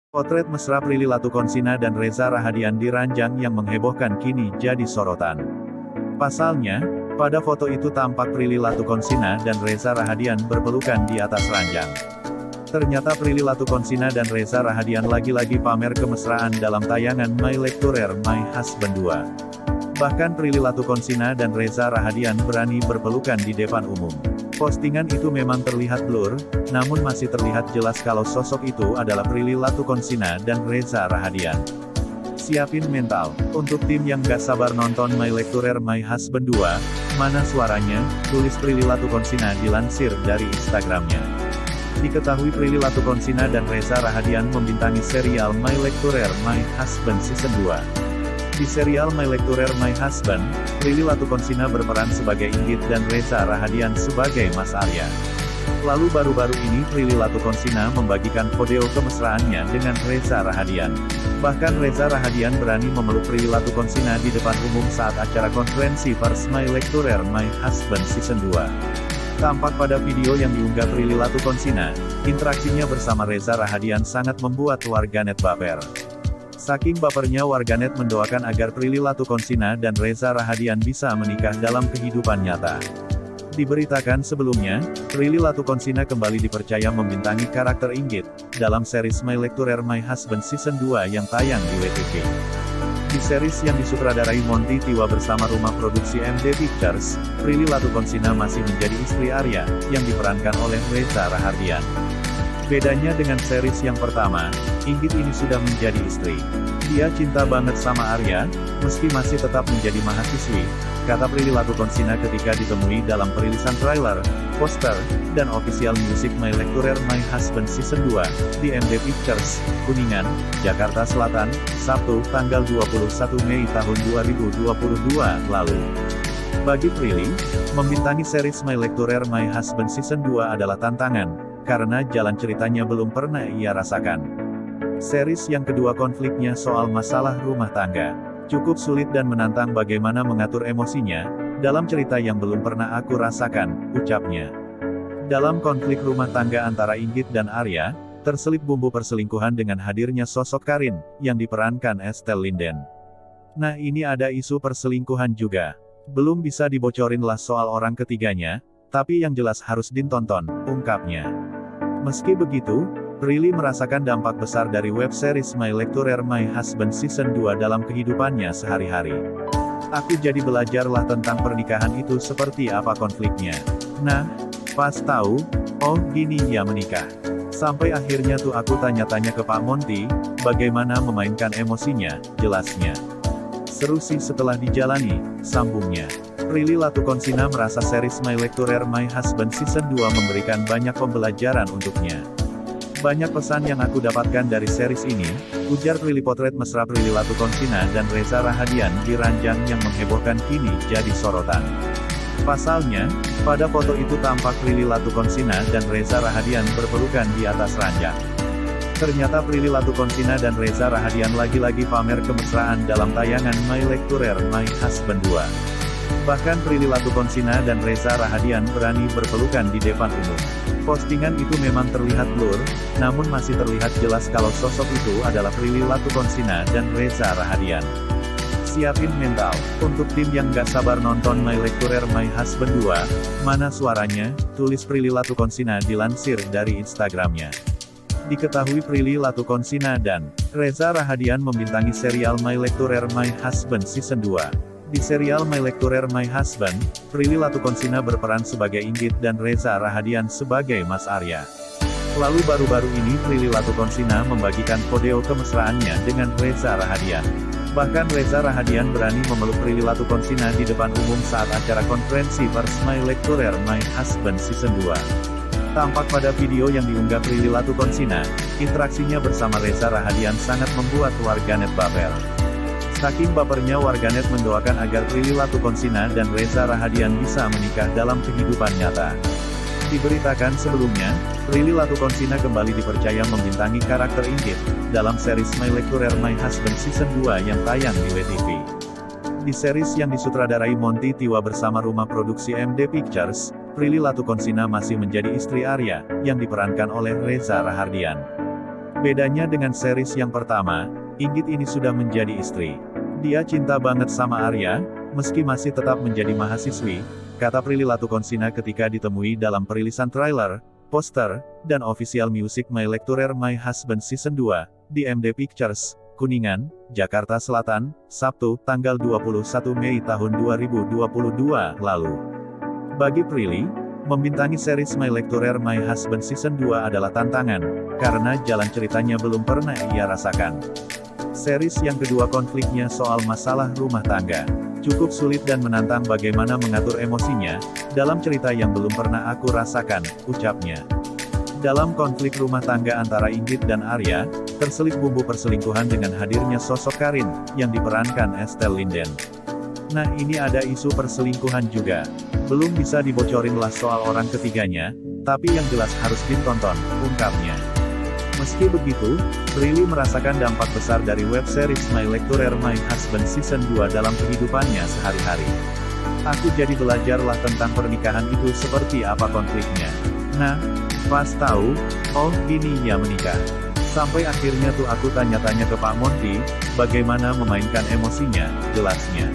Potret mesra Prilly Latuconsina dan Reza Rahadian di ranjang yang menghebohkan kini jadi sorotan. Pasalnya, pada foto itu tampak Prilly Latuconsina dan Reza Rahadian berpelukan di atas ranjang. Ternyata Prilly Latuconsina dan Reza Rahadian lagi-lagi pamer kemesraan dalam tayangan My Lecturer My Husband 2. Bahkan Prilly Latuconsina dan Reza Rahadian berani berpelukan di depan umum. Postingan itu memang terlihat blur, namun masih terlihat jelas kalau sosok itu adalah Prilly Latuconsina dan Reza Rahadian. Siapin mental. Untuk tim yang gak sabar nonton My Lecturer My Husband 2, mana suaranya, tulis Prilly Latuconsina dilansir dari Instagramnya. Diketahui Prilly Latuconsina dan Reza Rahadian membintangi serial My Lecturer My Husband Season 2. Di serial My Lecturer My Husband, Prilly Latuconsina berperan sebagai Inggit dan Reza Rahadian sebagai Mas Arya. Lalu baru-baru ini Prilly Latuconsina membagikan video kemesraannya dengan Reza Rahadian. Bahkan Reza Rahadian berani memeluk Prilly Latuconsina di depan umum saat acara konferensi pers My Lecturer My Husband Season 2. Tampak pada video yang diunggah Prilly Latuconsina, interaksinya bersama Reza Rahadian sangat membuat warganet baper. Saking bapernya warganet mendoakan agar Prilly Latuconsina dan Reza Rahadian bisa menikah dalam kehidupan nyata. Diberitakan sebelumnya, Prilly Latuconsina kembali dipercaya membintangi karakter Inggit dalam series My Lecturer My Husband Season 2 yang tayang di WTV. Di series yang disutradarai Monty Tiwa bersama rumah produksi MD Pictures, Prilly Latuconsina masih menjadi istri Arya, yang diperankan oleh Reza Rahadian. Bedanya dengan series yang pertama, Inggit ini sudah menjadi istri. Dia cinta banget sama Arya, meski masih tetap menjadi mahasiswi, kata Prilly Latuconsina ketika ditemui dalam perilisan trailer, poster, dan official music My Lecturer My Husband Season 2, di MD Pictures, Kuningan, Jakarta Selatan, Sabtu, tanggal 21 Mei tahun 2022 lalu. Bagi Prilly, membintangi series My Lecturer My Husband Season 2 adalah tantangan, karena jalan ceritanya belum pernah ia rasakan. Series yang kedua konfliknya soal masalah rumah tangga. Cukup sulit dan menantang bagaimana mengatur emosinya, dalam cerita yang belum pernah aku rasakan, ucapnya. Dalam konflik rumah tangga antara Inggit dan Arya, terselip bumbu perselingkuhan dengan hadirnya sosok Karin, yang diperankan Estelle Linden. Nah ini ada isu perselingkuhan juga. Belum bisa dibocorin lah soal orang ketiganya, tapi yang jelas harus ditonton, ungkapnya. Meski begitu, Prilly merasakan dampak besar dari web series My Lecturer My Husband Season 2 dalam kehidupannya sehari-hari. Aku jadi belajarlah tentang pernikahan itu seperti apa konfliknya. Nah, pas tahu, oh gini ya menikah. Sampai akhirnya tuh aku tanya-tanya ke Pak Monty, bagaimana memainkan emosinya, jelasnya. Seru sih setelah dijalani, sambungnya. Prilly Latuconsina merasa series My Lecturer My Husband Season 2 memberikan banyak pembelajaran untuknya. Banyak pesan yang aku dapatkan dari series ini, ujar Prilly. Potret mesra Prilly Latuconsina dan Reza Rahadian di ranjang yang menghebohkan kini jadi sorotan. Pasalnya, pada foto itu tampak Prilly Latuconsina dan Reza Rahadian berpelukan di atas ranjang. Ternyata Prilly Latuconsina dan Reza Rahadian lagi-lagi pamer kemesraan dalam tayangan My Lecturer My Husband 2. Bahkan Prilly Latuconsina dan Reza Rahadian berani berpelukan di depan umum. Postingan itu memang terlihat blur, namun masih terlihat jelas kalau sosok itu adalah Prilly Latuconsina dan Reza Rahadian. Siapin mental. Untuk tim yang gak sabar nonton My Lecturer My Husband 2, mana suaranya, tulis Prilly Latuconsina dilansir dari Instagramnya. Diketahui Prilly Latuconsina dan Reza Rahadian membintangi serial My Lecturer My Husband Season 2. Di serial My Lecturer My Husband, Prilly Latuconsina berperan sebagai Inggit dan Reza Rahadian sebagai Mas Arya. Lalu baru-baru ini Prilly Latuconsina membagikan video kemesraannya dengan Reza Rahadian. Bahkan Reza Rahadian berani memeluk Prilly Latuconsina di depan umum saat acara konferensi pers My Lecturer My Husband Season 2. Tampak pada video yang diunggah Prilly Latuconsina, interaksinya bersama Reza Rahadian sangat membuat warganet baper. Saking bapernya warganet mendoakan agar Prilly Latuconsina dan Reza Rahadian bisa menikah dalam kehidupan nyata. Diberitakan sebelumnya, Prilly Latuconsina kembali dipercaya membintangi karakter Inggit dalam series My Lecturer My Husband Season 2 yang tayang di WTV. Di series yang disutradarai Monty Tiwa bersama rumah produksi MD Pictures, Prilly Latuconsina masih menjadi istri Arya, yang diperankan oleh Reza Rahadian. Bedanya dengan series yang pertama, Inggit ini sudah menjadi istri. Dia cinta banget sama Arya, meski masih tetap menjadi mahasiswi, kata Prilly Latukonsina ketika ditemui dalam perilisan trailer, poster, dan official music My Lecturer My Husband Season 2, di MD Pictures, Kuningan, Jakarta Selatan, Sabtu, tanggal 21 Mei tahun 2022 lalu. Bagi Prilly, membintangi series My Lecturer My Husband Season 2 adalah tantangan, karena jalan ceritanya belum pernah ia rasakan. Series yang kedua konfliknya soal masalah rumah tangga. Cukup sulit dan menantang bagaimana mengatur emosinya, dalam cerita yang belum pernah aku rasakan, ucapnya. Dalam konflik rumah tangga antara Inggit dan Arya, terselip bumbu perselingkuhan dengan hadirnya sosok Karin, yang diperankan Estelle Linden. Nah ini ada isu perselingkuhan juga. Belum bisa dibocorin lah soal orang ketiganya, tapi yang jelas harus ditonton, ungkapnya. Meski begitu, Prilly merasakan dampak besar dari web series My Lecturer My Husband Season 2 dalam kehidupannya sehari-hari. Aku jadi belajarlah tentang pernikahan itu seperti apa konfliknya. Nah, pas tahu, oh gini ya menikah. Sampai akhirnya tuh aku tanya-tanya ke Pak Monty, bagaimana memainkan emosinya, jelasnya.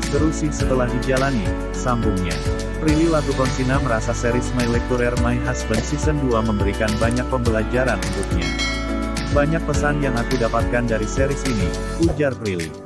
Seru sih setelah dijalani, sambungnya. Prilly Latukonsina merasa series My Lecturer My Husband Season 2 memberikan banyak pembelajaran untuknya. Banyak pesan yang aku dapatkan dari series ini, ujar Prilly.